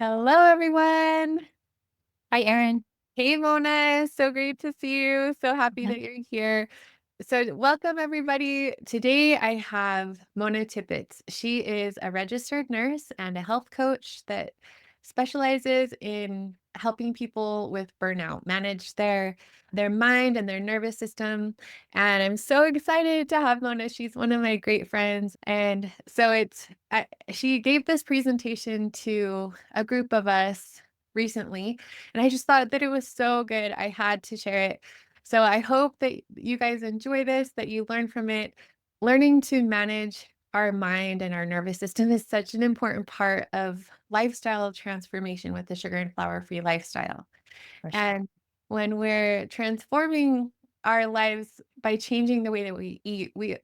Hello, everyone. Hi, Erin. Hey, Mona. So great to see you. So happy Mhm. that you're here. So, welcome, everybody. Today, I have Mona Tippets. She is a registered nurse and a health coach that specializes in helping people with burnout manage their mind and their nervous system. And I'm so excited to have Mona. She's one of my great friends. And so she gave this presentation to a group of us recently, and I just thought that it was so good. I had to share it. So I hope that you guys enjoy this, that you learn from it. Learning to manage our mind and our nervous system is such an important part of lifestyle transformation with the sugar and flour free lifestyle. For sure. And when we're transforming our lives by changing the way that we eat, it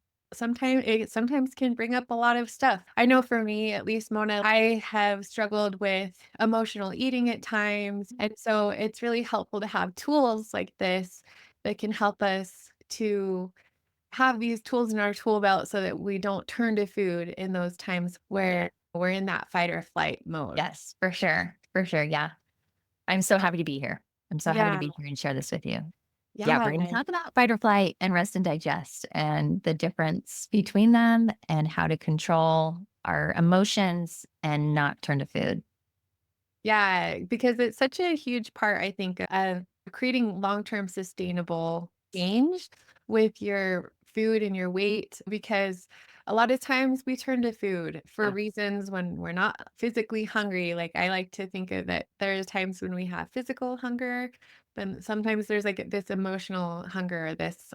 sometimes can bring up a lot of stuff. I know for me, at least, Mona, I have struggled with emotional eating at times. And so it's really helpful to have tools like this that can help us to have these tools in our tool belt so that we don't turn to food in those times Yeah. where we're in that fight or flight mode. Yes, for sure. For sure. Yeah. I'm so happy to be here. I'm so happy to Yeah. be here and share this with you. Yeah, Yeah. we're going to talk about fight or flight and rest and digest and the difference between them and how to control our emotions and not turn to food. Yeah, because it's such a huge part, I think, of creating long-term sustainable change with your food and your weight, because a lot of times we turn to food for Yeah. reasons when we're not physically hungry. Like, I like to think of that there's times when we have physical hunger, then sometimes there's like this emotional hunger, Yes.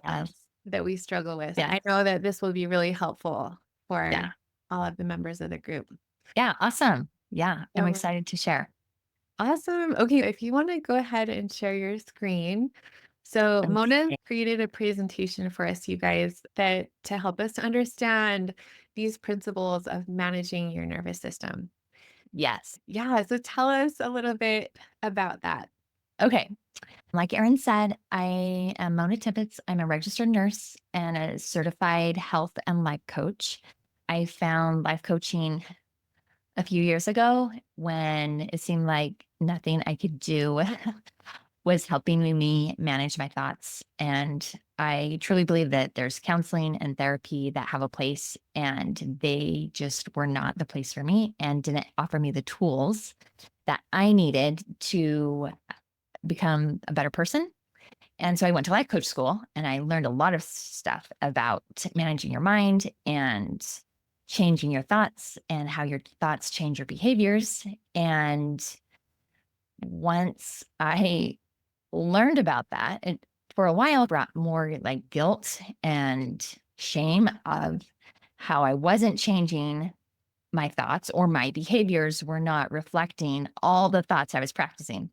that we struggle with. I Yes. know that this will be really helpful for Yeah. all of the members of the group. Yeah. Awesome. Yeah. I'm So excited to share. awesome. Okay, if you want to go ahead and share your screen. So Mona Okay. created a presentation for us, you guys, that to help us to understand these principles of managing your nervous system. Yes. Yeah, so tell us a little bit about that. Okay. Like Erin said, I am Mona Tippets. I'm a registered nurse and a certified health and life coach. I found life coaching a few years ago when it seemed like nothing I could do was helping me manage my thoughts. And I truly believe that there's counseling and therapy that have a place, and they just were not the place for me and didn't offer me the tools that I needed to become a better person. And so I went to life coach school and I learned a lot of stuff about managing your mind and changing your thoughts and how your thoughts change your behaviors. And once I learned about that, it for a while brought more like guilt and shame of how I wasn't changing my thoughts or my behaviors were not reflecting all the thoughts I was practicing.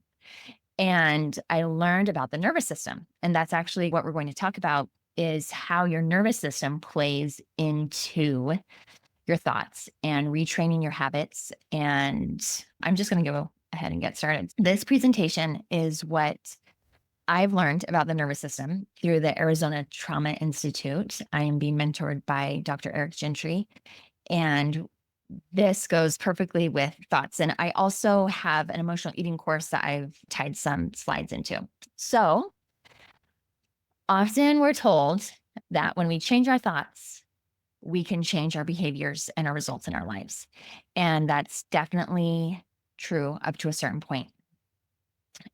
And I learned about the nervous system. And that's actually what we're going to talk about is how your nervous system plays into your thoughts and retraining your habits. And I'm just going to go ahead and get started. This presentation is what I've learned about the nervous system through the Arizona Trauma Institute. I am being mentored by Dr. Eric Gentry. And this goes perfectly with thoughts. And I also have an emotional eating course that I've tied some slides into. So often we're told that when we change our thoughts, we can change our behaviors and our results in our lives. And that's definitely true up to a certain point.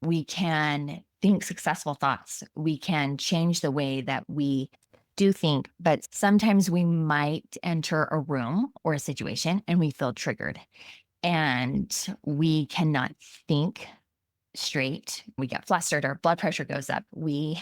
We can think successful thoughts. We can change the way that we do think, but sometimes we might enter a room or a situation and we feel triggered and we cannot think straight. We get flustered, our blood pressure goes up. We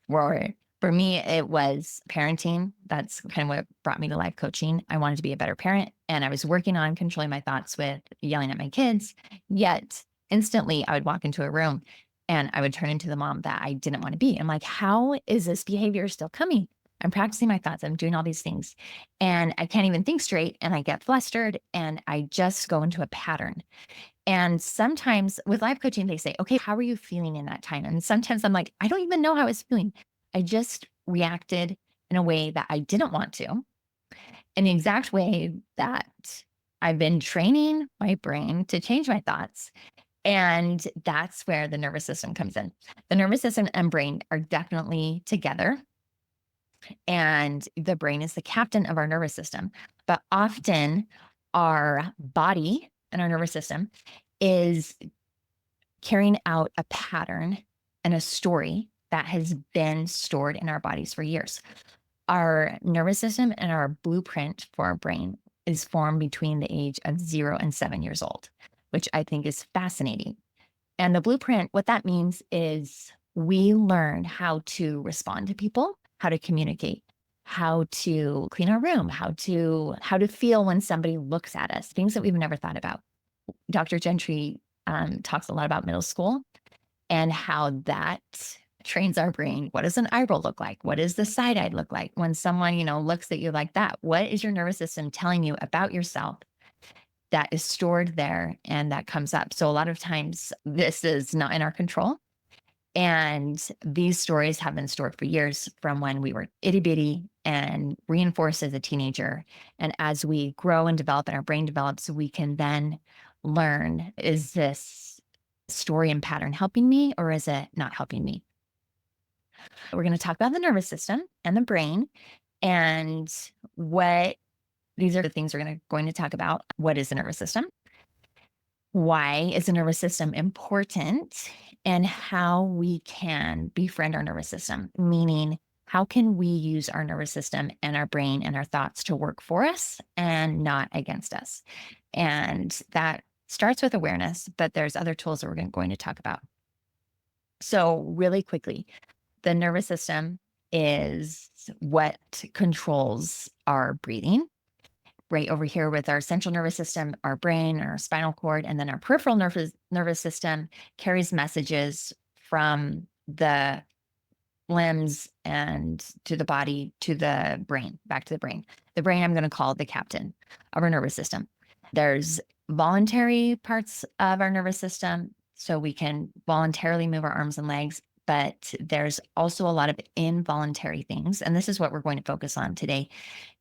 were, for me, it was parenting. That's kind of what brought me to life coaching. I wanted to be a better parent and I was working on controlling my thoughts with yelling at my kids. Yet instantly I would walk into a room and I would turn into the mom that I didn't want to be. I'm like, how is this behavior still coming? I'm practicing my thoughts. I'm doing all these things and I can't even think straight and I get flustered and I just go into a pattern. And sometimes with life coaching, they say, okay, how are you feeling in that time? And sometimes I'm like, I don't even know how I was feeling. I just reacted in a way that I didn't want to, in the exact way that I've been training my brain to change my thoughts. And that's where the nervous system comes in. The nervous system and brain are definitely together, and the brain is the captain of our nervous system. But often, our body and our nervous system is carrying out a pattern and a story that has been stored in our bodies for years. Our nervous system and our blueprint for our brain is formed between the age of 0 and 7 years old, which I think is fascinating. And the blueprint, what that means is we learn how to respond to people, how to communicate, how to clean our room, how to feel when somebody looks at us, things that we've never thought about. Dr. Gentry talks a lot about middle school and how that trains our brain. What does an eyebrow look like? What does the side eye look like when someone, looks at you like that? What is your nervous system telling you about yourself that is stored there and that comes up? So a lot of times this is not in our control. And these stories have been stored for years from when we were itty bitty and reinforced as a teenager. And as we grow and develop and our brain develops, we can then learn, is this story and pattern helping me or is it not helping me? We're going to talk about the nervous system and the brain and what these are the things we're going to talk about. What is the nervous system? Why is the nervous system important, and how we can befriend our nervous system, meaning how can we use our nervous system and our brain and our thoughts to work for us and not against us. And that starts with awareness, but there's other tools that we're going to talk about. So really quickly, the nervous system is what controls our breathing. Right over here with our central nervous system, our brain, our spinal cord, and then our peripheral nervous system carries messages from the limbs and to the body to the brain, back to the brain. The brain, I'm going to call the captain of our nervous system. There's voluntary parts of our nervous system, so we can voluntarily move our arms and legs, but there's also a lot of involuntary things. And this is what we're going to focus on today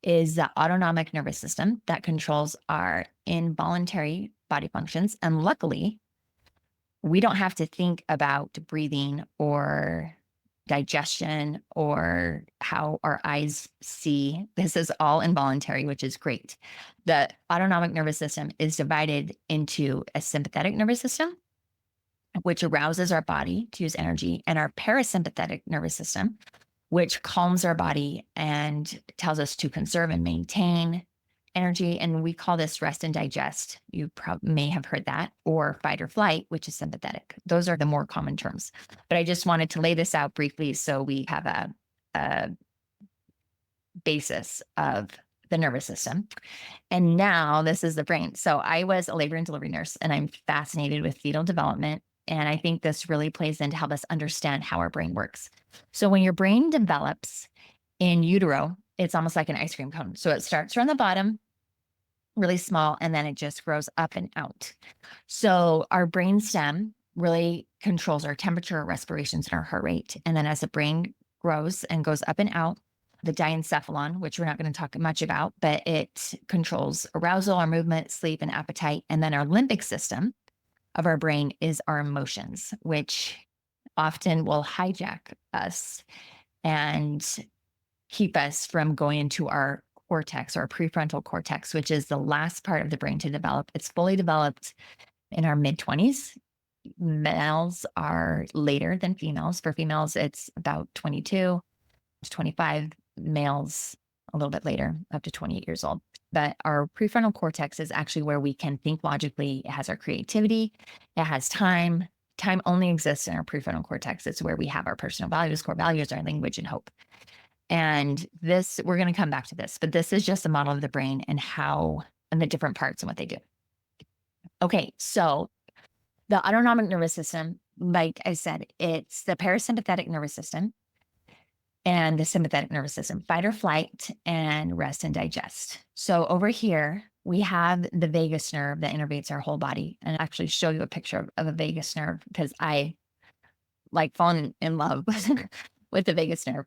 is the autonomic nervous system that controls our involuntary body functions. And luckily, we don't have to think about breathing or digestion or how our eyes see. This is all involuntary, which is great. The autonomic nervous system is divided into a sympathetic nervous system, which arouses our body to use energy, and our parasympathetic nervous system, which calms our body and tells us to conserve and maintain energy. And we call this rest and digest. You may have heard that, or fight or flight, which is sympathetic. Those are the more common terms. But I just wanted to lay this out briefly so we have a basis of the nervous system. And now this is the brain. So I was a labor and delivery nurse, and I'm fascinated with fetal development. And I think this really plays in to help us understand how our brain works. So when your brain develops in utero, it's almost like an ice cream cone. So it starts from the bottom, really small, and then it just grows up and out. So our brain stem really controls our temperature, our respirations, and our heart rate. And then as the brain grows and goes up and out, the diencephalon, which we're not going to talk much about, but it controls arousal, our movement, sleep, and appetite. And then our limbic system of our brain is our emotions, which often will hijack us and keep us from going into our cortex or prefrontal cortex, which is the last part of the brain to develop. It's fully developed in our mid 20s. Males are later than females. For females, it's about 22 to 25. Males, a little bit later, up to 28 years old. But our prefrontal cortex is actually where we can think logically. It has our creativity. It has time. Time only exists in our prefrontal cortex. It's where we have our personal values, core values, our language, and hope. And this, we're going to come back to this, but this is just a model of the brain and the different parts and what they do. Okay, so the autonomic nervous system, like I said, it's the parasympathetic nervous system and the sympathetic nervous system, fight or flight, and rest and digest. So over here, we have the vagus nerve that innervates our whole body. And I'll actually show you a picture of a vagus nerve because I like fallen in love with the vagus nerve.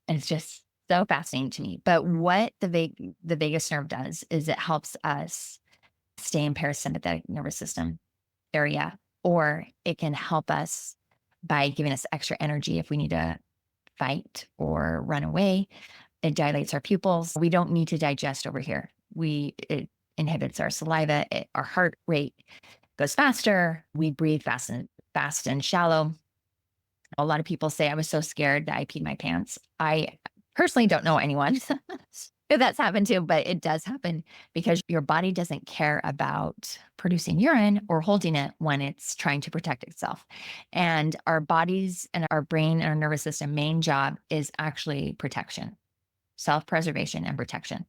And it's just so fascinating to me. But what the vagus nerve does is it helps us stay in parasympathetic nervous system area, or it can help us by giving us extra energy if we need to fight or run away. It dilates our pupils. We don't need to digest over here. It inhibits our saliva. Our heart rate goes faster. We breathe fast and shallow. A lot of people say I was so scared that I peed my pants. I personally don't know anyone if that's happened to, but it does happen because your body doesn't care about producing urine or holding it when it's trying to protect itself. And our bodies and our brain and our nervous system main job is actually protection, self-preservation and protection.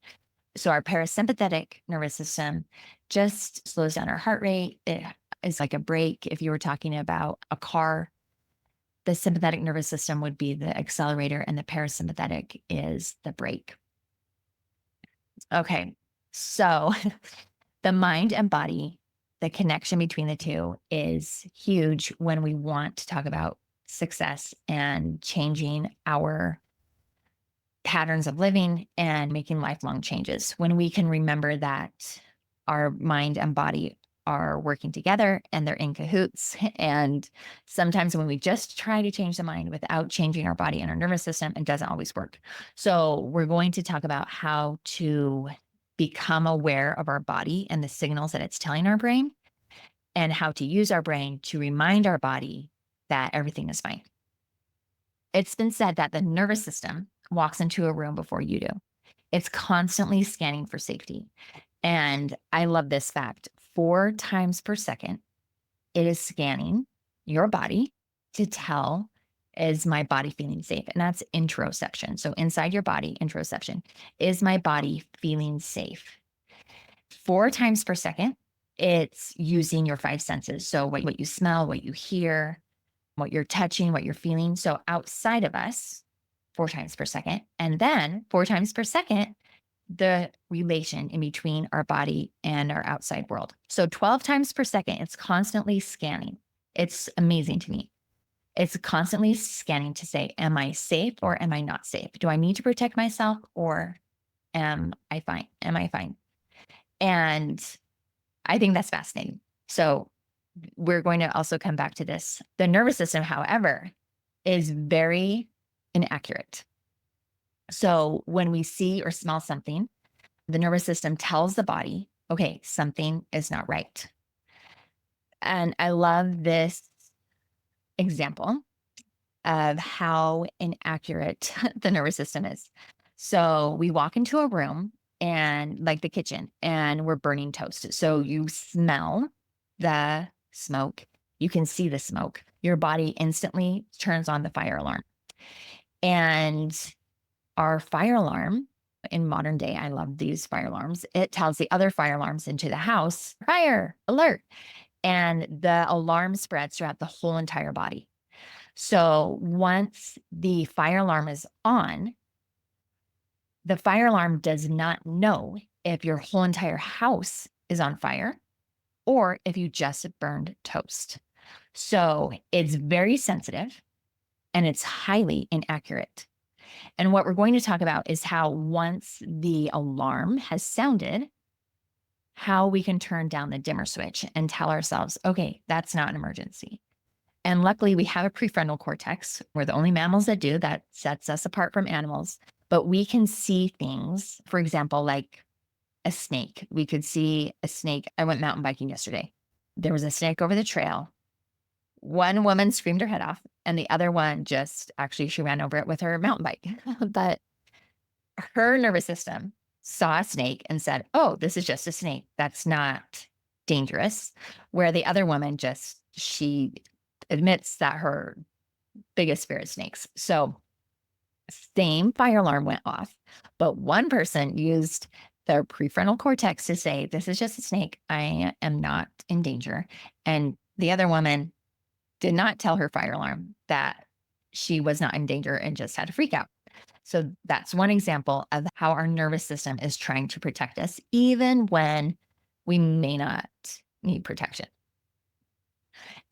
So our parasympathetic nervous system just slows down our heart rate. It is like a brake. If you were talking about a car, the sympathetic nervous system would be the accelerator and the parasympathetic is the brake. Okay. So the mind and body, the connection between the two is huge when we want to talk about success and changing our patterns of living and making lifelong changes. When we can remember that our mind and body are working together and they're in cahoots. And sometimes when we just try to change the mind without changing our body and our nervous system, it doesn't always work. So we're going to talk about how to become aware of our body and the signals that it's telling our brain, and how to use our brain to remind our body that everything is fine. It's been said that the nervous system walks into a room before you do. It's constantly scanning for safety. And I love this fact. 4 times per second, it is scanning your body to tell, is my body feeling safe? And that's interoception. So inside your body, interoception, is my body feeling safe? 4 times per second, it's using your 5 senses. So what you smell, what you hear, what you're touching, what you're feeling. So outside of us, 4 times per second. And then 4 times per second, the relation in between our body and our outside world. So 12 times per second, it's constantly scanning. It's amazing to me. It's constantly scanning to say, am I safe or am I not safe? Do I need to protect myself or am I fine? Am I fine? And I think that's fascinating. So we're going to also come back to this. The nervous system, however, is very inaccurate. So when we see or smell something, the nervous system tells the body, okay, something is not right. And I love this example of how inaccurate the nervous system is. So we walk into a room and like the kitchen and we're burning toast. So you smell the smoke, you can see the smoke. Your body instantly turns on the fire alarm. And our fire alarm in modern day, I love these fire alarms. It tells the other fire alarms into the house, fire alert. And the alarm spreads throughout the whole entire body. So once the fire alarm is on, the fire alarm does not know if your whole entire house is on fire or if you just burned toast. So it's very sensitive and it's highly inaccurate. And what we're going to talk about is how once the alarm has sounded, how we can turn down the dimmer switch and tell ourselves, okay, that's not an emergency. And luckily, we have a prefrontal cortex. We're the only mammals that do that, sets us apart from animals. But we can see things, for example, like a snake. We could see a snake. I went mountain biking yesterday. There was a snake over the trail. One woman screamed her head off, and the other one she ran over it with her mountain bike. But her nervous system saw a snake and said, oh, this is just a snake. That's not dangerous. Where the other woman she admits that her biggest fear is snakes. So same fire alarm went off, but one person used their prefrontal cortex to say, this is just a snake. I am not in danger. And the other woman did not tell her fire alarm that she was not in danger and just had a freak out. So that's one example of how our nervous system is trying to protect us, even when we may not need protection.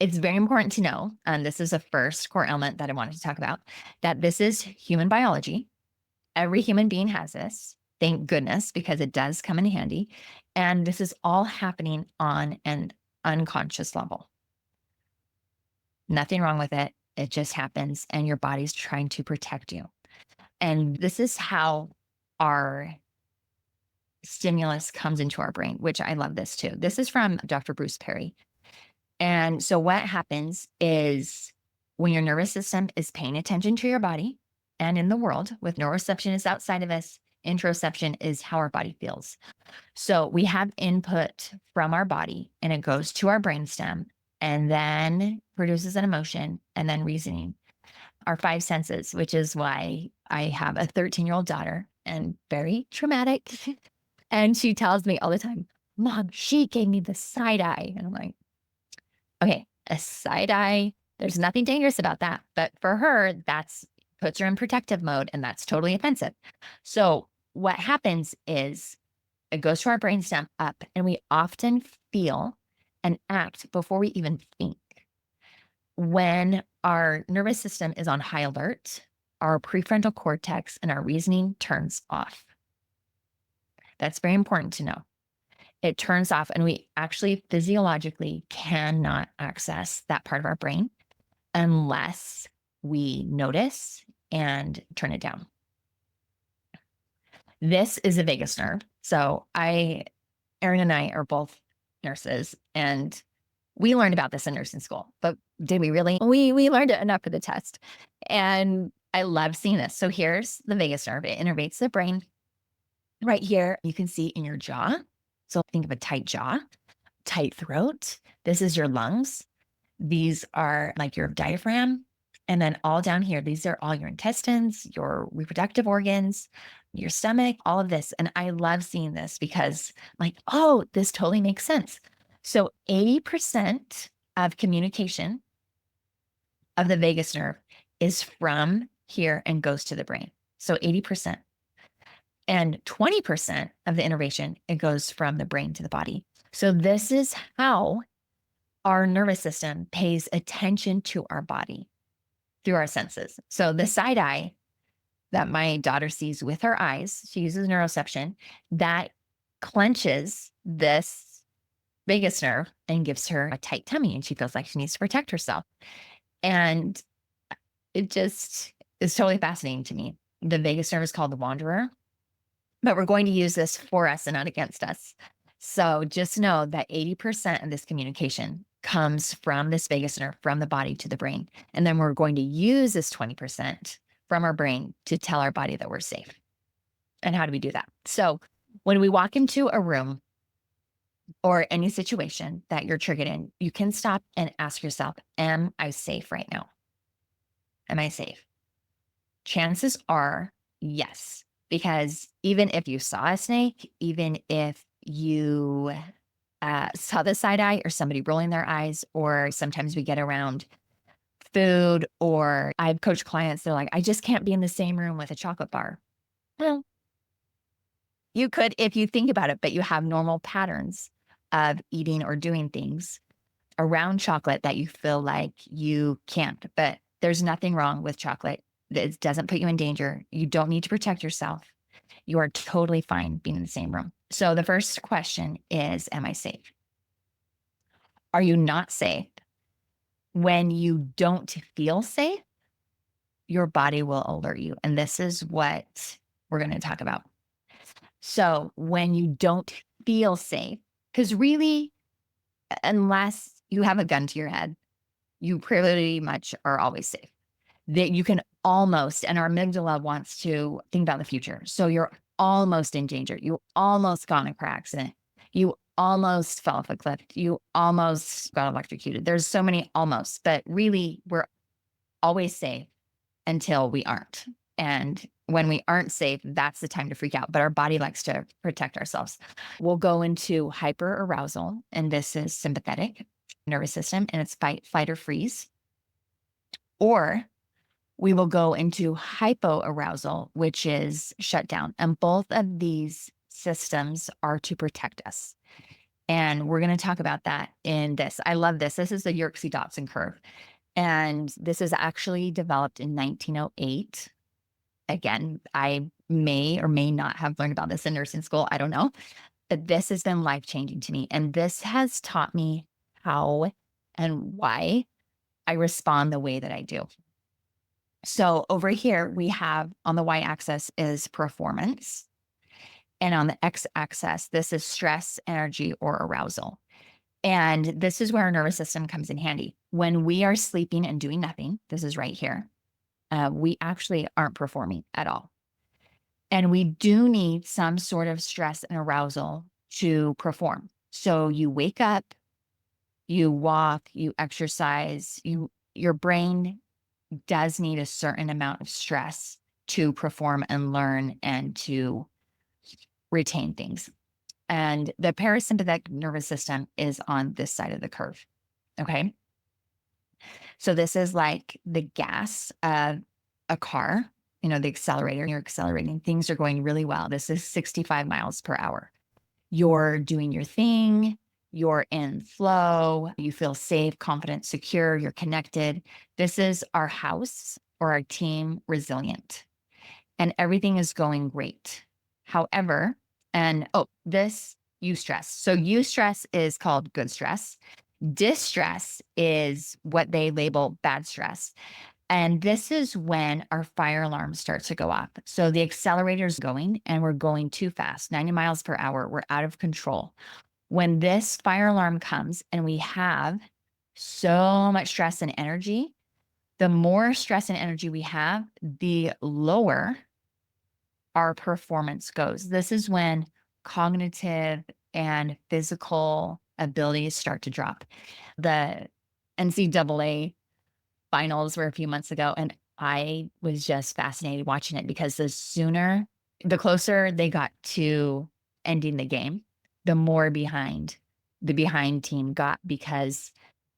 It's very important to know, and this is the first core element that I wanted to talk about, that this is human biology. Every human being has this. Thank goodness, because it does come in handy. And this is all happening on an unconscious level. Nothing wrong with it. It just happens, and your body's trying to protect you. And this is how our stimulus comes into our brain, which I love this too. This is from Dr. Bruce Perry. And so, what happens is when your nervous system is paying attention to your body and in the world, with neuroception is outside of us, interoception is how our body feels. So, we have input from our body and it goes to our brainstem and then produces an emotion and then reasoning. Our five senses, which is why I have a 13-year-old daughter and very traumatic. And she tells me all the time, Mom, she gave me the side eye. And I'm like, okay, a side eye, there's nothing dangerous about that. But for her, that's puts her in protective mode and that's totally offensive. So what happens is it goes to our brainstem up and we often feel and act before we even think. When our nervous system is on high alert, our prefrontal cortex and our reasoning turns off. That's very important to know. It turns off, and we actually physiologically cannot access that part of our brain unless we notice and turn it down. This is a vagus nerve. So Erin and I are both nurses, and we learned about this in nursing school, but did we really? We learned it enough for the test. And I love seeing this. So here's the vagus nerve. It innervates the brain right here. You can see in your jaw. So think of a tight jaw, tight throat. This is your lungs. These are like your diaphragm. And then all down here, these are all your intestines, your reproductive organs, your stomach, all of this. And I love seeing this because, like, oh, this totally makes sense. So 80% of communication of the vagus nerve is from here and goes to the brain. So 80%. And 20% of the innervation, it goes from the brain to the body. So this is how our nervous system pays attention to our body through our senses. So the side eye that my daughter sees with her eyes, she uses neuroception, that clenches this vagus nerve and gives her a tight tummy, and she feels like she needs to protect herself. And it just is totally fascinating to me. The vagus nerve is called the wanderer, but we're going to use this for us and not against us. So just know that 80% of this communication comes from this vagus nerve, from the body to the brain. And then we're going to use this 20% from our brain to tell our body that we're safe. And how do we do that? So when we walk into a room or any situation that you're triggered in, you can stop and ask yourself, am I safe right now? Am I safe? Chances are yes, because even if you saw a snake, even if you saw the side eye or somebody rolling their eyes, or sometimes we get around food, or I've coached clients, they're like, I just can't be in the same room with a chocolate bar. Well, you could if you think about it, but you have normal patterns of eating or doing things around chocolate that you feel like you can't. But there's nothing wrong with chocolate. It doesn't put you in danger. You don't need to protect yourself. You are totally fine being in the same room. So the first question is, am I safe? Are you not safe? When you don't feel safe, your body will alert you. And this is what we're going to talk about. So when you don't feel safe, because really, unless you have a gun to your head, you pretty much are always safe. That you can almost, and our amygdala wants to think about the future. So you're almost in danger. You almost got in a car accident. You almost fell off a cliff. You almost got electrocuted. There's so many almost, but really we're always safe until we aren't. And when we aren't safe, that's the time to freak out. But our body likes to protect ourselves. We'll go into hyper arousal, and this is sympathetic nervous system, and it's fight, flight, or freeze. Or we will go into hypoarousal, which is shutdown. And both of these systems are to protect us. And we're going to talk about that in this. I love this. This is the Yerkes-Dodson curve. And this is actually developed in 1908. Again, I may or may not have learned about this in nursing school. I don't know. But this has been life changing to me. And this has taught me how and why I respond the way that I do. So over here, we have on the y axis is performance. And on the x axis, this is stress, energy, or arousal. And this is where our nervous system comes in handy. When we are sleeping and doing nothing, this is right here, we actually aren't performing at all. And we do need some sort of stress and arousal to perform. So you wake up, you walk, you exercise, your brain does need a certain amount of stress to perform and learn and to retain things. And the parasympathetic nervous system is on this side of the curve. Okay. So this is like the gas of a car, the accelerator, you're accelerating, things are going really well. This is 65 miles per hour. You're doing your thing, you're in flow, you feel safe, confident, secure, you're connected. This is our house or our team resilient, and everything is going great. However, this eustress. So eustress is called good stress. Distress is what they label bad stress. And this is when our fire alarm starts to go off. So the accelerator's going and we're going too fast, 90 miles per hour. We're out of control. When this fire alarm comes and we have so much stress and energy, the more stress and energy we have, the lower our performance goes. This is when cognitive and physical abilities start to drop. The NCAA finals were a few months ago, and I was just fascinated watching it because the closer they got to ending the game, the more behind the behind team got because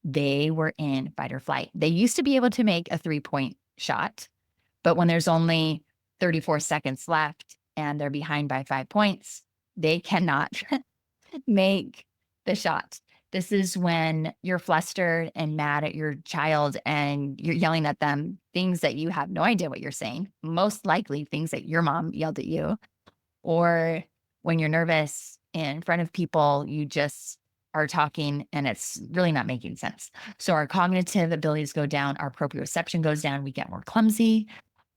they were in fight or flight. They used to be able to make a 3-point shot, but when there's only 34 seconds left and they're behind by 5 points, they cannot make the shot. This is when you're flustered and mad at your child and you're yelling at them things that you have no idea what you're saying, most likely things that your mom yelled at you. Or when you're nervous in front of people, you just are talking and it's really not making sense. So our cognitive abilities go down, our proprioception goes down, we get more clumsy,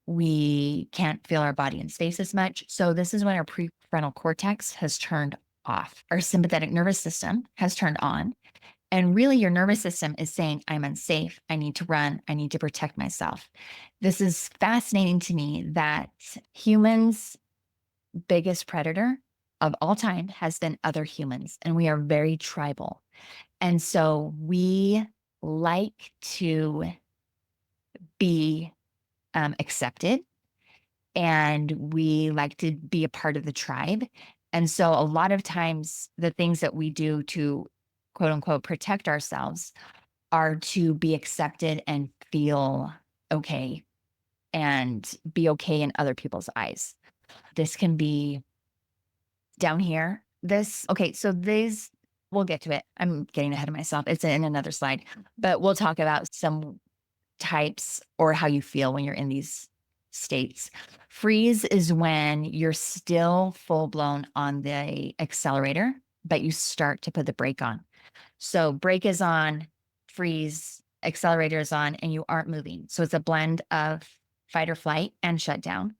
we can't feel our body in space as much. So this is when our prefrontal cortex has turned off. Our sympathetic nervous system has turned on. And really, your nervous system is saying, I'm unsafe. I need to run. I need to protect myself. This is fascinating to me that humans' biggest predator of all time has been other humans, and we are very tribal. And so we like to be accepted, and we like to be a part of the tribe. And so a lot of times the things that we do to quote unquote protect ourselves are to be accepted and feel okay and be okay in other people's eyes. This can be down here. So these, we'll get to it. I'm getting ahead of myself. It's in another slide, but we'll talk about some types or how you feel when you're in these states. Freeze is when you're still full blown on the accelerator, but you start to put the brake on. So brake is on, freeze, accelerator is on, and you aren't moving. So it's a blend of fight or flight and shutdown.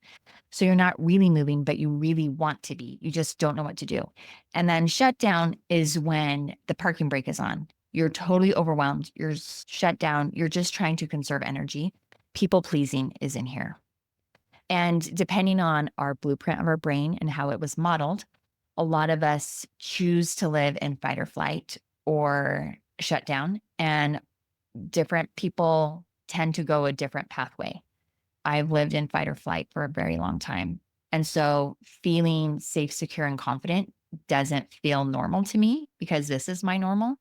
So you're not really moving, but you really want to be. You just don't know what to do. And then shutdown is when the parking brake is on. You're totally overwhelmed. You're shut down. You're just trying to conserve energy. People pleasing is in here. And depending on our blueprint of our brain and how it was modeled, a lot of us choose to live in fight or flight or shut down, and different people tend to go a different pathway. I've lived in fight or flight for a very long time. And so feeling safe, secure, and confident doesn't feel normal to me because this is my normal.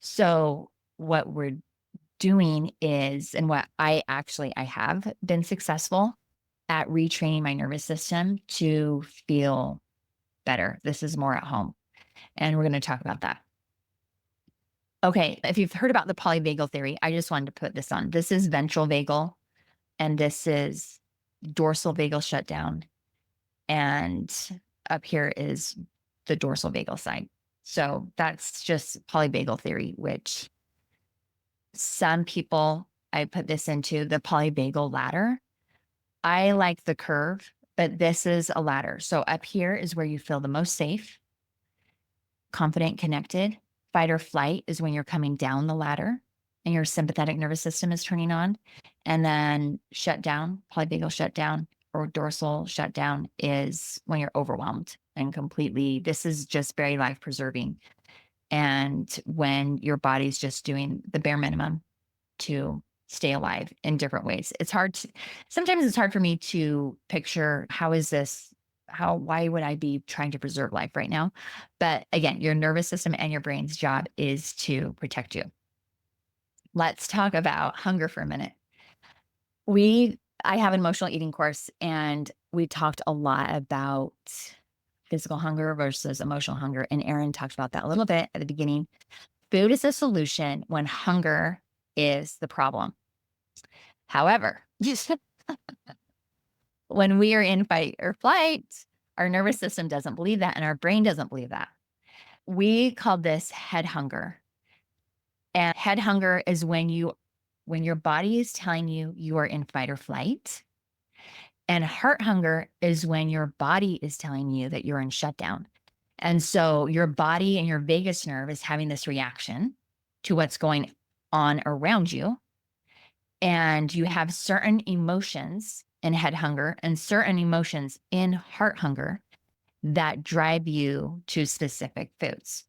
So what we're doing is, and what I have been successful at retraining my nervous system to feel better. This is more at home. And we're going to talk about that. Okay. If you've heard about the polyvagal theory, I just wanted to put this on. This is ventral vagal, and this is dorsal vagal shutdown. and up here is the dorsal vagal side. So that's just polyvagal theory, which some people, I put this into the polyvagal ladder. I like the curve, but this is a ladder. So up here is where you feel the most safe, confident, connected. Fight or flight is when you're coming down the ladder and your sympathetic nervous system is turning on. And then shutdown, polyvagal shutdown or dorsal shutdown is when you're overwhelmed and completely, this is just very life preserving. And when your body's just doing the bare minimum to stay alive in different ways. Sometimes it's hard for me to picture why would I be trying to preserve life right now? But again, your nervous system and your brain's job is to protect you. Let's talk about hunger for a minute. I have an emotional eating course and we talked a lot about physical hunger versus emotional hunger. And Erin talked about that a little bit at the beginning. Food is a solution when hunger is the problem. However, when we are in fight or flight, our nervous system doesn't believe that and our brain doesn't believe that. We call this head hunger. And head hunger is when your body is telling you you are in fight or flight. And heart hunger is when your body is telling you that you're in shutdown. And so your body and your vagus nerve is having this reaction to what's going on around you. And you have certain emotions in head hunger and certain emotions in heart hunger that drive you to specific foods.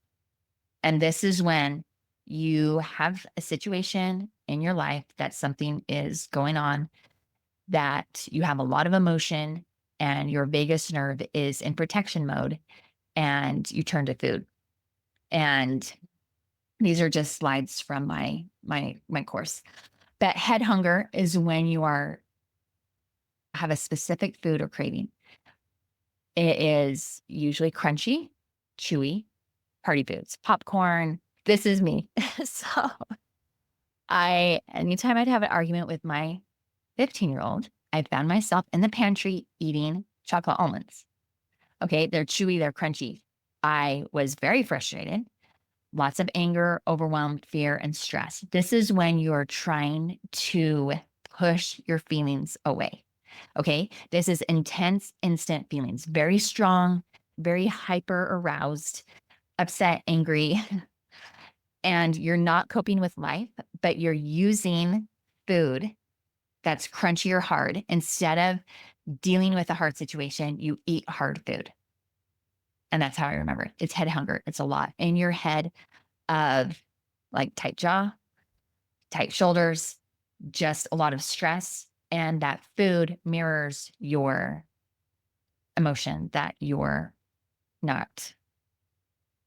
And this is when you have a situation in your life that something is going on, that you have a lot of emotion and your vagus nerve is in protection mode and you turn to food. And these are just slides from my course. But head hunger is when you have a specific food or craving. It is usually crunchy, chewy, party foods, popcorn. This is me. So anytime I'd have an argument with my 15-year-old, I found myself in the pantry eating chocolate almonds. Okay, they're chewy, they're crunchy. I was very frustrated, lots of anger, overwhelmed, fear, and stress. This is when you're trying to push your feelings away. Okay, this is intense, instant feelings, very strong, very hyper aroused, upset, angry, and you're not coping with life, but you're using food that's crunchy or hard. Instead of dealing with a hard situation, you eat hard food. And that's how I remember it. It's head hunger. It's a lot in your head of like tight jaw, tight shoulders, just a lot of stress. And that food mirrors your emotion that you're not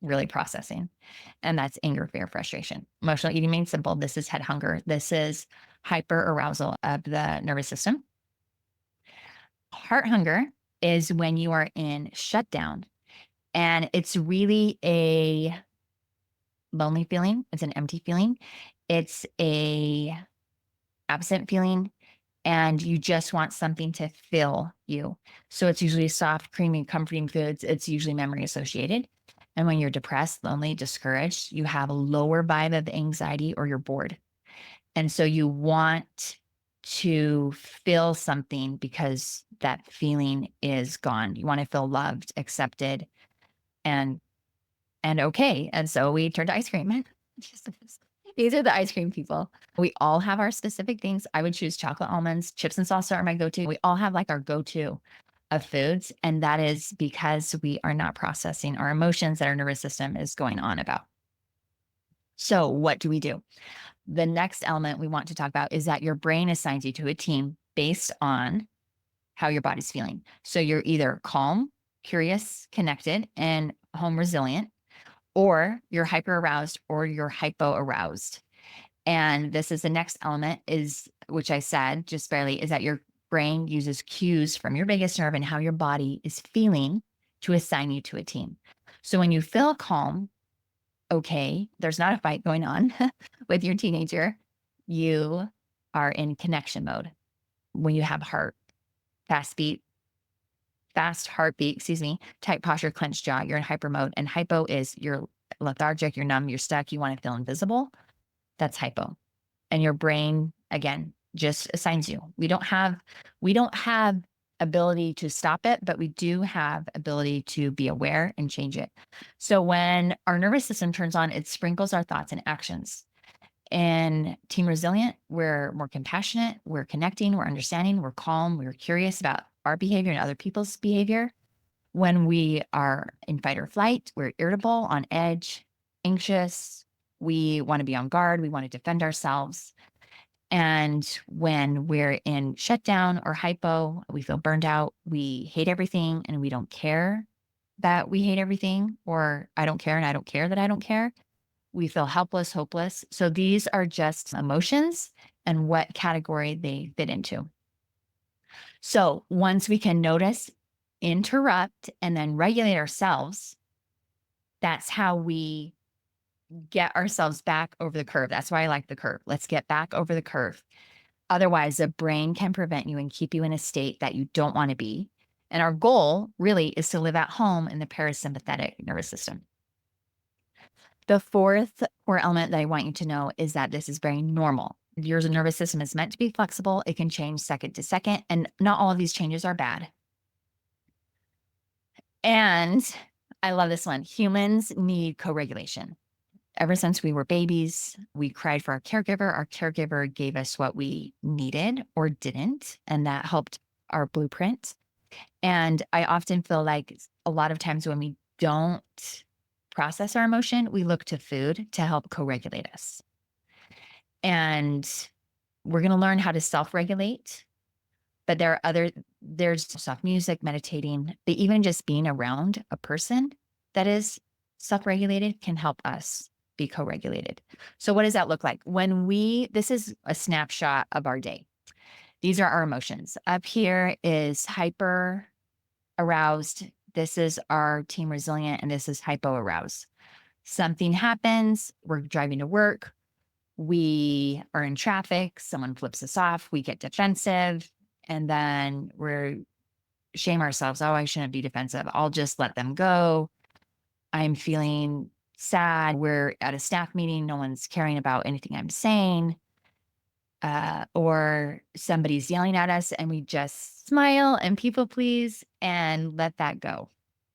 really processing. And that's anger, fear, frustration. Emotional eating means simple. This is head hunger. This is hyper arousal of the nervous system. Heart hunger is when you are in shutdown. And it's really a lonely feeling. It's an empty feeling. It's a absent feeling. And you just want something to fill you. So it's usually soft, creamy, comforting foods. It's usually memory associated. And when you're depressed, lonely, discouraged, you have a lower vibe of anxiety or you're bored. And so you want to feel something because that feeling is gone. You want to feel loved, accepted, and okay. And so we turn to ice cream. These are the ice cream people. We all have our specific things. I would choose chocolate almonds. Chips and salsa are my go-to. We all have like our go-to of foods. And that is because we are not processing our emotions that our nervous system is going on about. So what do we do? The next element we want to talk about is that your brain assigns you to a team based on how your body's feeling. So you're either calm, curious, connected, and home resilient, or you're hyper aroused or you're hypo aroused. And this is the next element which I said just barely, is that your brain uses cues from your vagus nerve and how your body is feeling to assign you to a team. So when you feel calm, okay, there's not a fight going on with your teenager, you are in connection mode. When you have heart, fast beat, fast heartbeat, tight posture, clenched jaw, you're in hyper mode. And hypo is you're lethargic, you're numb, you're stuck, you want to feel invisible. That's hypo. And your brain, again, just assigns you. We don't have ability to stop it, but we do have ability to be aware and change it. So when our nervous system turns on, it sprinkles our thoughts and actions. And Team Resilient, we're more compassionate, we're connecting, we're understanding, we're calm, we're curious about our behavior and other people's behavior. When we are in fight or flight, we're irritable, on edge, anxious, we want to be on guard, we want to defend ourselves. And when we're in shutdown or hypo, we feel burned out, we hate everything and we don't care that we hate everything, or I don't care and I don't care that I don't care. We feel helpless, hopeless. So these are just emotions and what category they fit into. So once we can notice, interrupt, and then regulate ourselves, that's how we get ourselves back over the curve. That's why I like the curve. Let's get back over the curve. Otherwise, the brain can prevent you and keep you in a state that you don't want to be. And our goal really is to live at home in the parasympathetic nervous system. The fourth core element that I want you to know is that this is very normal. Your nervous system is meant to be flexible. It can change second to second, and not all of these changes are bad. And I love this one. Humans need co regulation. Ever since we were babies, we cried for our caregiver. Our caregiver gave us what we needed or didn't, and that helped our blueprint. And I often feel like a lot of times when we don't process our emotion, we look to food to help co regulate us. And we're going to learn how to self regulate. But there's soft music, meditating, but even just being around a person that is self regulated can help us be co regulated. So, what does that look like? This is a snapshot of our day. These are our emotions. Up here is hyper aroused. This is our team resilient, and this is hypo aroused. Something happens, we're driving to work, we are in traffic, someone flips us off, we get defensive, and then we're shame ourselves. Oh, I shouldn't be defensive. I'll just let them go. I'm feeling sad. We're at a staff meeting. No one's caring about anything I'm saying. Or somebody's yelling at us and we just smile and people please and let that go.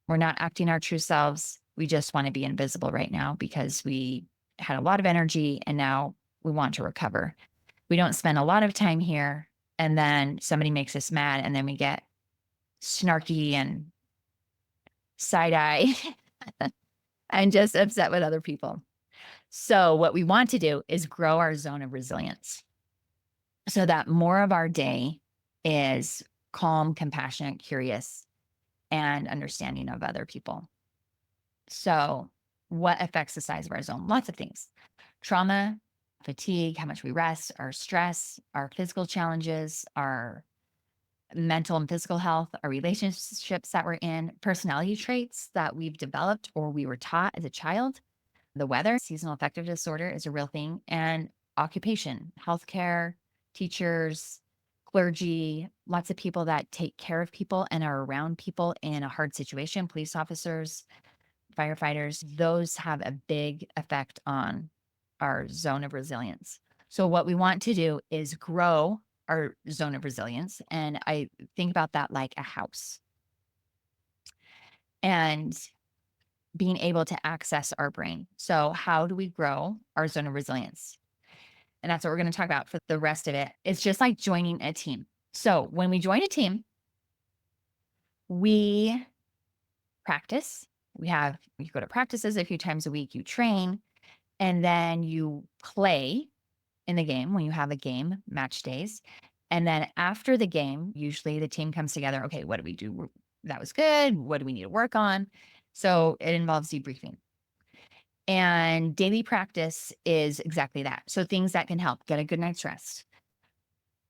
We're not acting our true selves. We just want to be invisible right now because we had a lot of energy and now we want to recover. We don't spend a lot of time here and then somebody makes us mad and then we get snarky and side eye and just upset with other people. So, what we want to do is grow our zone of resilience so that more of our day is calm, compassionate, curious, and understanding of other people. So, what affects the size of our zone? Lots of things: trauma, fatigue, how much we rest, our stress, our physical challenges, our mental and physical health, our relationships that we're in, personality traits that we've developed or we were taught as a child. The weather, seasonal affective disorder is a real thing, and occupation, healthcare, teachers, clergy, lots of people that take care of people and are around people in a hard situation, police officers, firefighters, those have a big effect on our zone of resilience. So, what we want to do is grow our zone of resilience. And I think about that like a house and being able to access our brain. So, how do we grow our zone of resilience? And that's what we're going to talk about for the rest of it. It's just like joining a team. So, when we join a team, we practice. You go to practices a few times a week, you train, and then you play in the game when you have a game, match days. And then after the game, usually the team comes together. Okay, what do we do? That was good. What do we need to work on? So it involves debriefing. And daily practice is exactly that. So things that can help: get a good night's rest,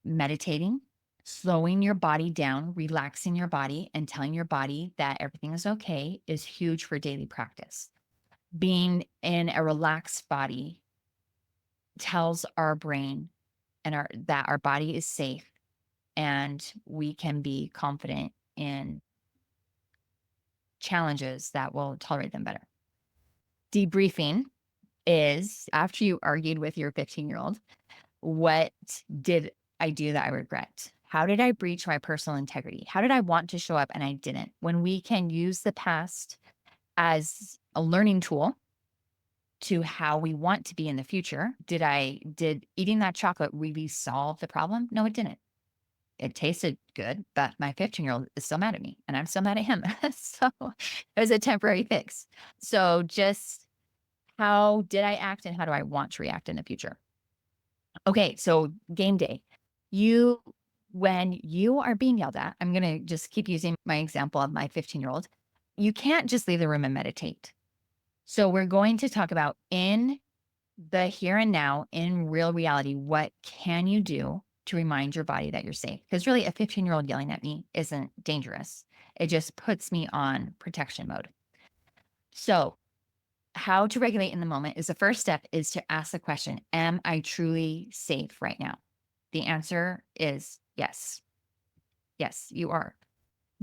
meditating, slowing your body down, relaxing your body, and telling your body that everything is okay is huge for daily practice. Being in a relaxed body tells our brain and that our body is safe and we can be confident in challenges that will tolerate them better. Debriefing is after you argued with your 15-year-old, what did I do that I regret? How did I breach my personal integrity? How did I want to show up and I didn't? When we can use the past as a learning tool to how we want to be in the future, did eating that chocolate really solve the problem? No, it didn't. It tasted good, but my 15-year-old is still mad at me and I'm still mad at him. So it was a temporary fix. So just how did I act and how do I want to react in the future? Okay, so game day. You when you are being yelled at, I'm going to just keep using my example of my 15-year-old. You can't just leave the room and meditate. So we're going to talk about in the here and now, in real reality, what can you do to remind your body that you're safe? Because really a 15-year-old yelling at me isn't dangerous. It just puts me on protection mode. So how to regulate in the moment is the first step is to ask the question, am I truly safe right now? The answer is yes. Yes, you are.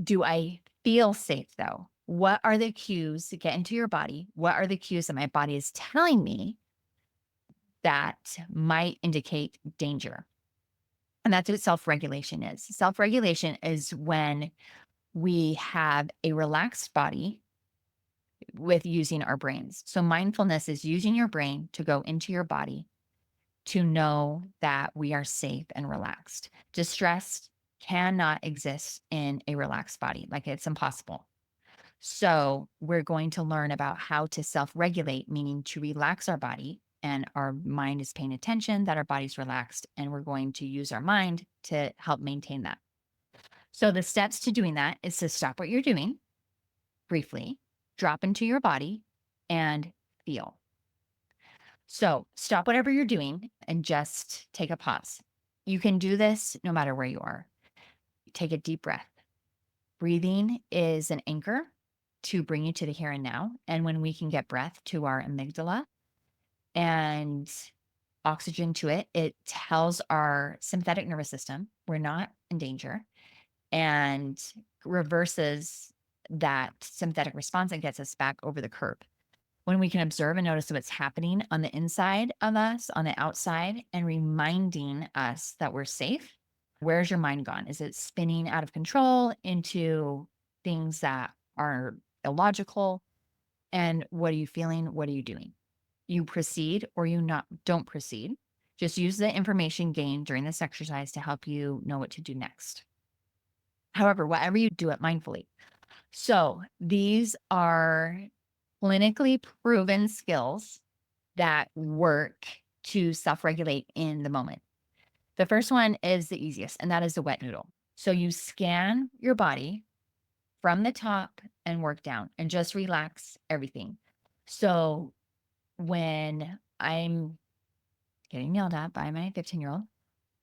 Do I feel safe though? What are the cues to get into your body? What are the cues that my body is telling me that might indicate danger? And that's what self regulation is. Self regulation is when we have a relaxed body with using our brains. So, mindfulness is using your brain to go into your body to know that we are safe and relaxed. Distress cannot exist in a relaxed body, like it's impossible. So, we're going to learn about how to self regulate, meaning to relax our body and our mind is paying attention, that our body's relaxed, and we're going to use our mind to help maintain that. So, the steps to doing that is to stop what you're doing briefly, drop into your body, and feel. So, stop whatever you're doing and just take a pause. You can do this no matter where you are. Take a deep breath. Breathing is an anchor to bring you to the here and now. And when we can get breath to our amygdala and oxygen to it, it tells our sympathetic nervous system we're not in danger and reverses that sympathetic response and gets us back over the curb. When we can observe and notice what's happening on the inside of us, on the outside, and reminding us that we're safe, where's your mind gone? Is it spinning out of control into things that are illogical? And what are you feeling? What are you doing? You proceed or you not don't proceed. Just use the information gained during this exercise to help you know what to do next. However, whatever you do it mindfully. So these are clinically proven skills that work to self regulate in the moment. The first one is the easiest, and that is the wet noodle. So you scan your body from the top and work down and just relax everything. So when I'm getting yelled at by my 15-year-old,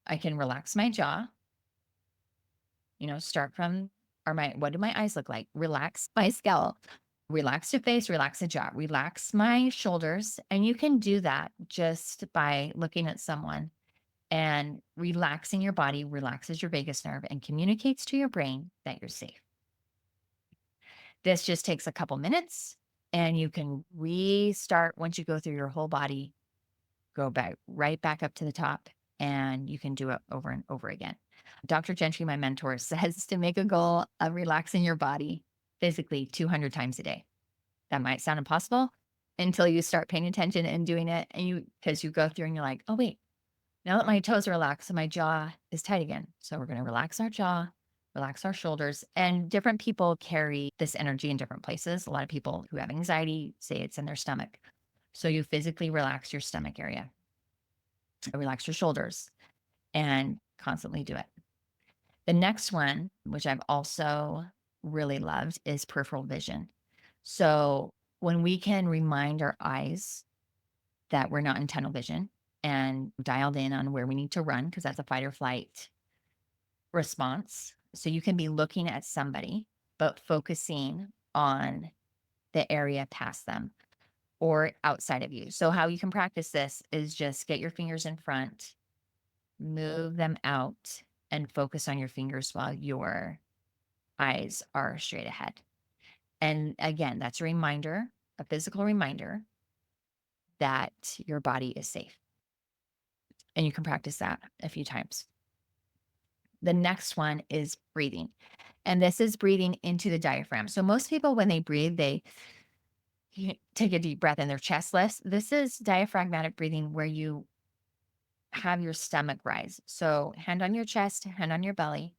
I can relax my jaw, start from, or what do my eyes look like? Relax my scalp, relax your face, relax the jaw, relax my shoulders. And you can do that just by looking at someone and relaxing your body relaxes your vagus nerve and communicates to your brain that you're safe. This just takes a couple minutes and you can restart once you go through your whole body, go back right back up to the top and you can do it over and over again. Dr. Gentry, my mentor, says to make a goal of relaxing your body physically 200 times a day. That might sound impossible until you start paying attention and doing it. And because you go through and you're like, oh, wait, now that my toes are relaxed, my jaw is tight again. So we're going to relax our jaw, relax our shoulders. And different people carry this energy in different places. A lot of people who have anxiety say it's in their stomach. So you physically relax your stomach area, relax your shoulders, and constantly do it. The next one, which I've also really loved, is peripheral vision. So when we can remind our eyes that we're not in tunnel vision and dialed in on where we need to run, because that's a fight or flight response. So you can be looking at somebody, but focusing on the area past them or outside of you. So how you can practice this is just get your fingers in front, move them out, and focus on your fingers while your eyes are straight ahead. And again, that's a reminder, a physical reminder that your body is safe. And you can practice that a few times. The next one is breathing. And this is breathing into the diaphragm. So most people, when they breathe, they take a deep breath and their chest lifts. This is diaphragmatic breathing where you have your stomach rise. So hand on your chest, hand on your belly.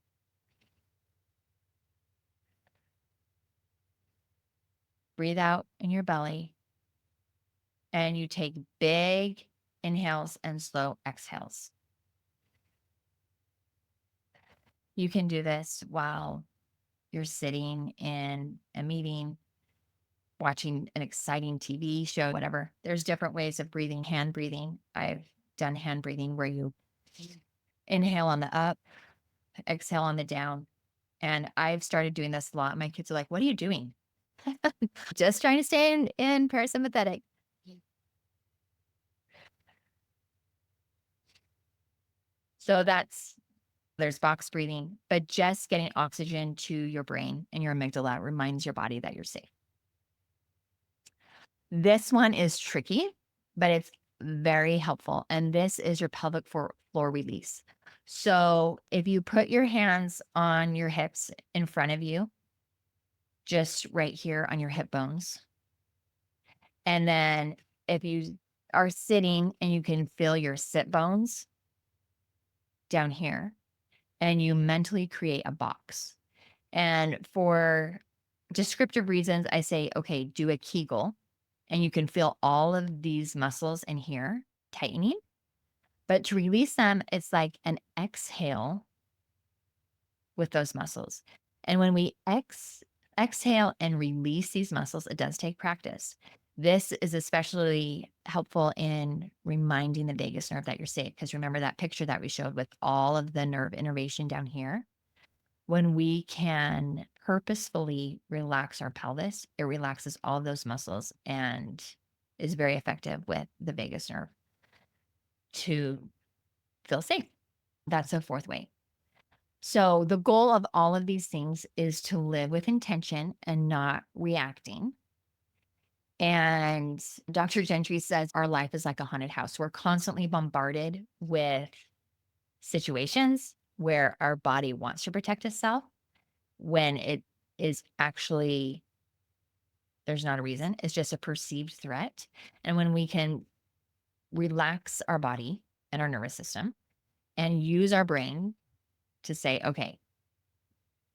Breathe out in your belly. And you take big inhales and slow exhales. You can do this while you're sitting in a meeting, watching an exciting TV show, whatever. There's different ways of breathing, hand breathing. I've done hand breathing where you inhale on the up, exhale on the down. And I've started doing this a lot. My kids are like, "What are you doing?" Just trying to stay in parasympathetic. So there's box breathing, but just getting oxygen to your brain and your amygdala reminds your body that you're safe. This one is tricky, but it's very helpful. And this is your pelvic floor release. So if you put your hands on your hips in front of you, just right here on your hip bones, and then if you are sitting and you can feel your sit bones down here, and you mentally create a box. And for descriptive reasons, I say, okay, do a Kegel, and you can feel all of these muscles in here tightening. But to release them, it's like an exhale with those muscles. And when we exhale and release these muscles, it does take practice. This is especially helpful in reminding the vagus nerve that you're safe. Because remember that picture that we showed with all of the nerve innervation down here? When we can purposefully relax our pelvis, it relaxes all of those muscles and is very effective with the vagus nerve to feel safe. That's a fourth way. So, the goal of all of these things is to live with intention and not reacting. And Dr. Gentry says our life is like a haunted house. We're constantly bombarded with situations where our body wants to protect itself when it is actually, there's not a reason, it's just a perceived threat. And when we can relax our body and our nervous system and use our brain to say, okay,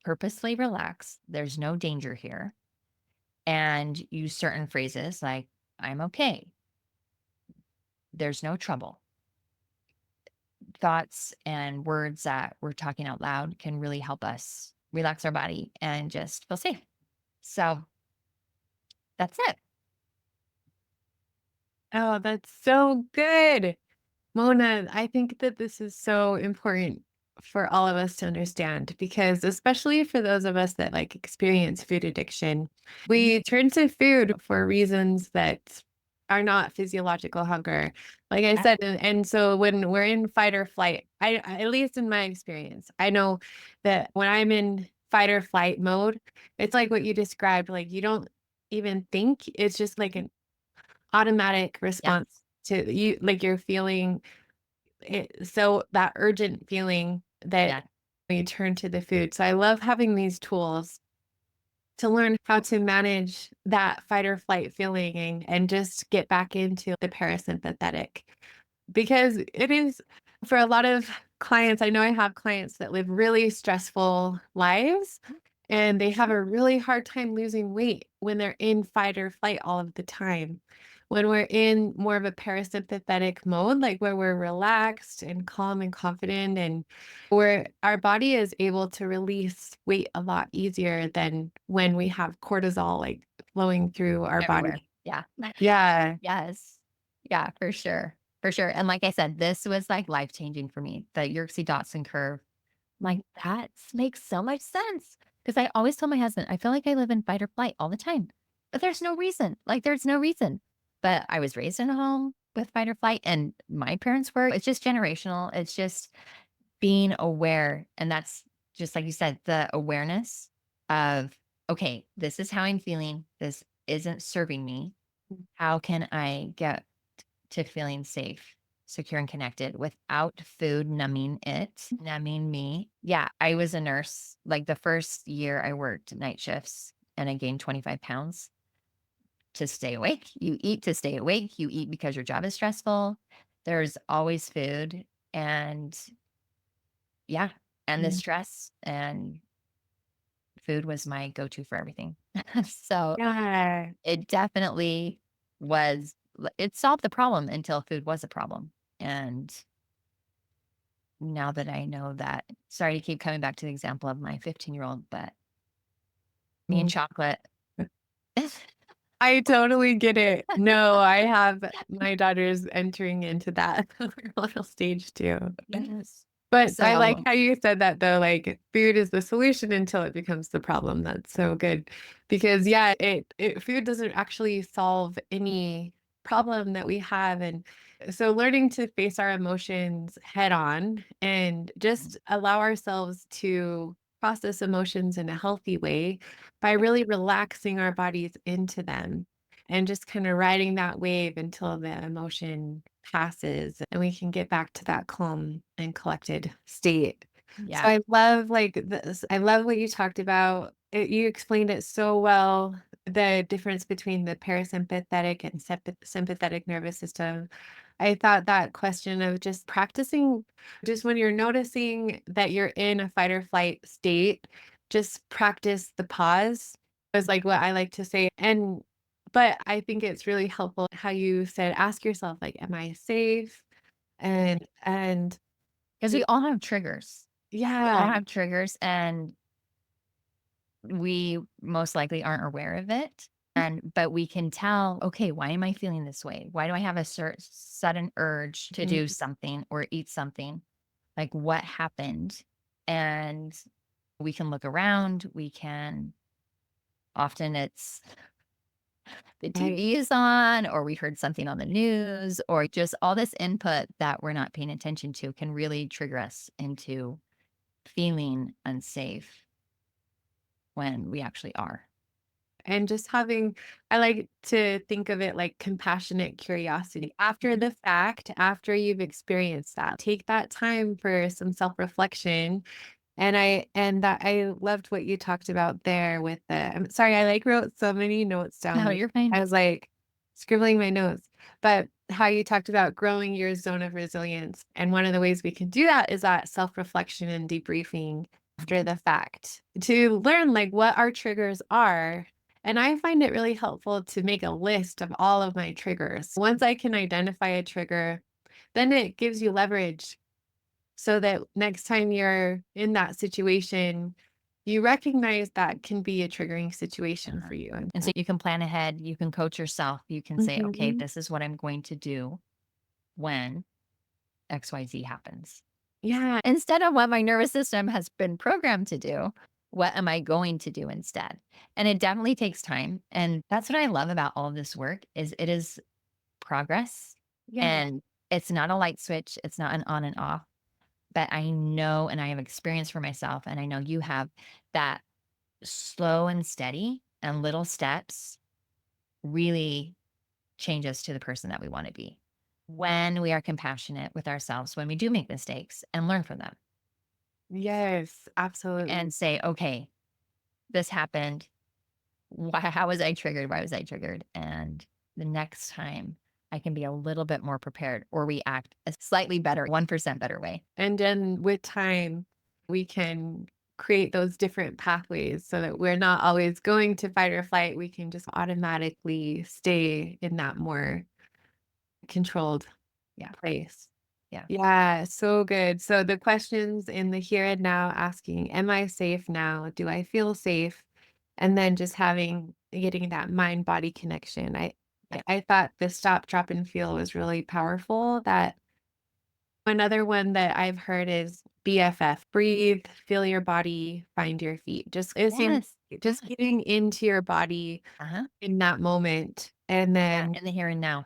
purposely relax, there's no danger here, and use certain phrases like, I'm okay, there's no trouble. Thoughts and words that we're talking out loud can really help us relax our body and just feel safe. So that's it. Oh, that's so good. Mona, I think that this is so important for all of us to understand because especially for those of us that like experience food addiction, we turn to food for reasons that are not physiological hunger. Like I Yeah. said, and so when we're in fight or flight, at least in my experience, I know that when I'm in fight or flight mode, it's like what you described, like you don't even think, it's just like an automatic Yeah. response to you, like you're feeling it, so that urgent feeling that Yeah. you turn to the food. So I love having these tools to learn how to manage that fight or flight feeling and just get back into the parasympathetic because it is for a lot of clients. I know I have clients that live really stressful lives and they have a really hard time losing weight when they're in fight or flight all of the time. When we're in more of a parasympathetic mode, like where we're relaxed and calm and confident, and where our body is able to release weight a lot easier than when we have cortisol like flowing through our Everywhere. body. Yeah. Yeah. Yes. Yeah, for sure. For sure. And like I said, this was like life changing for me. The Yerkes Dotson curve. Like, that makes so much sense. Because I always tell my husband, I feel like I live in fight or flight all the time. But there's no reason. Like, there's no reason. But I was raised in a home with fight or flight, and my parents were. It's just generational. It's just being aware. And that's just like you said, the awareness of okay, this is how I'm feeling. This isn't serving me. How can I get to feeling safe, secure, and connected without food numbing it, numbing me? Yeah, I was a nurse. Like the first year I worked night shifts and I gained 25 pounds to stay awake. You eat to stay awake. You eat because your job is stressful. There's always food. And yeah, and the Mm. stress and food was my go to for everything. So Yeah. it definitely it solved the problem until food was a problem. And now that I know that, sorry to keep coming back to the example of my 15-year-old, but me and Mm. chocolate. I totally get it. No, I have my daughter's entering into that little stage too. Yes. But I like So how you said that though, like food is the solution until it becomes the problem. That's so good. Because yeah, it food doesn't actually solve any problem that we have. And so learning to face our emotions head on and just allow ourselves to process emotions in a healthy way by really relaxing our bodies into them and just kind of riding that wave until the emotion passes and we can get back to that calm and collected state. So yeah. I love like this. I love what you talked about. You explained it so well. The difference between the parasympathetic and sympathetic nervous system. I thought that question of just practicing, just when you're noticing that you're in a fight or flight state, just practice the pause is like what I like to say. But I think it's really helpful how you said, ask yourself, like, am I safe? And Because we all have triggers. We all yeah, have triggers and we most likely aren't aware of it. But we can tell, okay, why am I feeling this way? Why do I have a sudden urge to mhm, do something or eat something? Like what happened? And we can look around. We can often it's the right. TV is on, or we heard something on the news, or just all this input that we're not paying attention to can really trigger us into feeling unsafe when we actually are. And just having, I like to think of it like compassionate curiosity. After Mhm. the fact, after you've experienced that, take that time for some self reflection. And I loved what you talked about there with the I'm sorry, I, like, wrote so many notes down, No, like, you're fine. I was, like, scribbling my notes, but how you talked about growing your zone of resilience, and one of the ways we can do that is that self-reflection and debriefing after the fact to learn, like, what our triggers are, and I find it really helpful to make a list of all of my triggers. Once I can identify a trigger, then it gives you leverage so that next time you're in that situation, you recognize that can be a triggering situation Uh-huh. for you. And so you can plan ahead, you can coach yourself, you can say, okay, Mhm. this is what I'm going to do when XYZ happens. Yeah, Instead of what my nervous system has been programmed to do, what am I going to do instead? And it definitely takes time. And that's what I love about all of this work is it is progress yeah, and it's not a light switch, it's not an on and off, but I know and I have experience for myself and I know you have that slow and steady and little steps really change us to the person that we want to be. When we are compassionate with ourselves, when we do make mistakes and learn from them yes, absolutely. and say, okay, this happened. Why, how was I triggered? Why was I triggered? And the next time I can be a little bit more prepared or react a slightly better, 1% better way. And then with time, we can create those different pathways so that we're not always going to fight or flight. We can just automatically stay in that more controlled Yeah. place. Yeah. Yeah, so good. So the questions in the here and now asking, am I safe now? Do I feel safe? And then just getting that mind body connection. Yeah. I thought the stop, drop, and feel was really powerful. That another one that I've heard is BFF, breathe, feel your body, find your feet. Just it seems Yes. just Yes. getting into your body Uh-huh. in that moment. And Yeah. then In the here and now.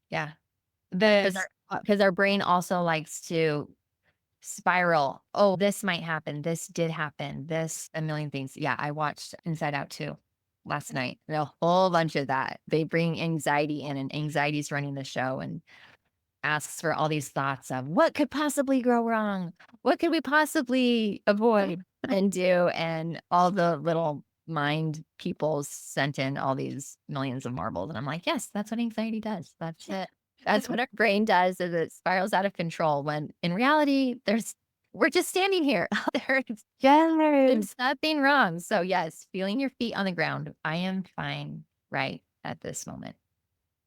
Yeah. the Because our brain also likes to spiral. Oh, this might happen. This did happen. This, a million things. Yeah, I watched Inside Out too last night. A whole bunch of that. They bring anxiety in, and anxiety's running the show and asks for all these thoughts of what could possibly go wrong? What could we possibly avoid and do? And all the little mind people sent in all these millions of marbles. And I'm like, yes, that's what anxiety does. That's it. That's what our brain does, is it spirals out of control when in reality we're just standing here. Yes. There's nothing wrong. So yes, feeling your feet on the ground. I am fine right at this moment.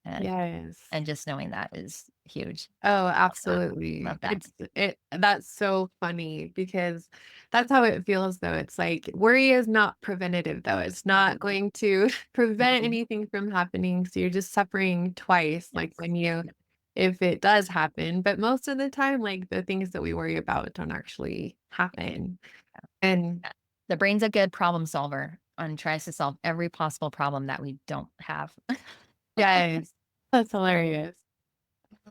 And Yes. and just knowing that is huge. Oh, Love that. absolutely. Love that. That's so funny because that's how it feels though. It's like worry is not preventative though. It's not going to prevent Mhm. anything from happening. So you're just suffering twice, like Yes. when you if it does happen. But most of the time, like the things that we worry about don't actually happen. And Yeah. The brain's a good problem solver and tries to solve every possible problem that we don't have. yes, that's hilarious.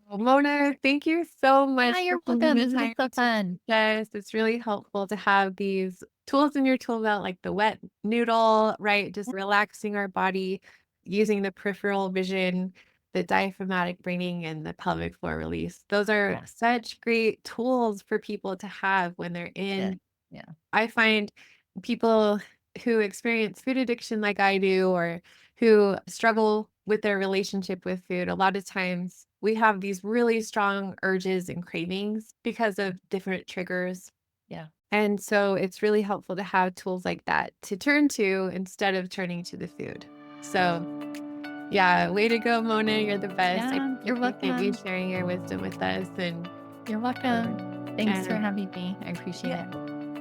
Well, Mona, thank you so much Yeah, for you're taking welcome. the This has been time so to fun. this. It's really helpful to have these tools in your tool belt, like the wet noodle, right? Just relaxing our body, using the peripheral vision, the diaphragmatic breathing, and the pelvic floor release. Those are Yeah, such great tools for people to have when they're yeah, in yeah, I find people who experience food addiction like I do, or who struggle with their relationship with food, a lot of times we have these really strong urges and cravings because of different triggers. yeah. And so it's really helpful to have tools like that to turn to instead of turning to the food. So, yeah, way to go, Mona. You're the best. I Yeah, you're appreciate you welcome. sharing your wisdom with us. You're Um, welcome. Thanks for and having me. I appreciate yeah. it.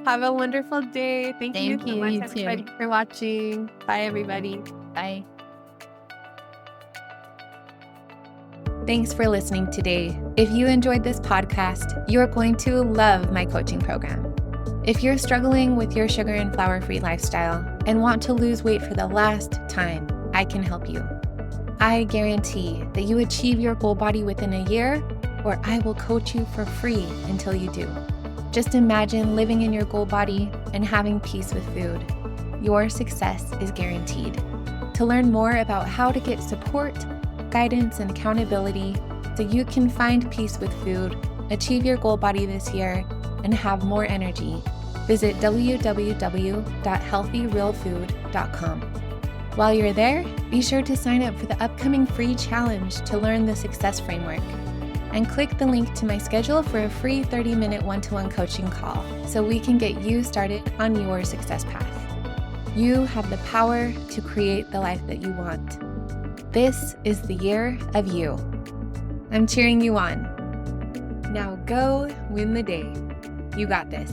Have a wonderful day. Thank you Thank so you. much, You everybody, too. for watching. Bye, everybody. Bye. Thanks for listening today. If you enjoyed this podcast, you're going to love my coaching program. If you're struggling with your sugar and flour free lifestyle and want to lose weight for the last time, I can help you. I guarantee that you achieve your goal body within a year, or I will coach you for free until you do. Just imagine living in your goal body and having peace with food. Your success is guaranteed. To learn more about how to get support, guidance, and accountability so you can find peace with food, achieve your goal body this year, and have more energy, visit www.healthyrealfood.com. While you're there, be sure to sign up for the upcoming free challenge to learn the success framework. And click the link to my schedule for a free 30-minute one-to-one coaching call so we can get you started on your success path. You have the power to create the life that you want. This is the year of you. I'm cheering you on. Now go win the day. You got this.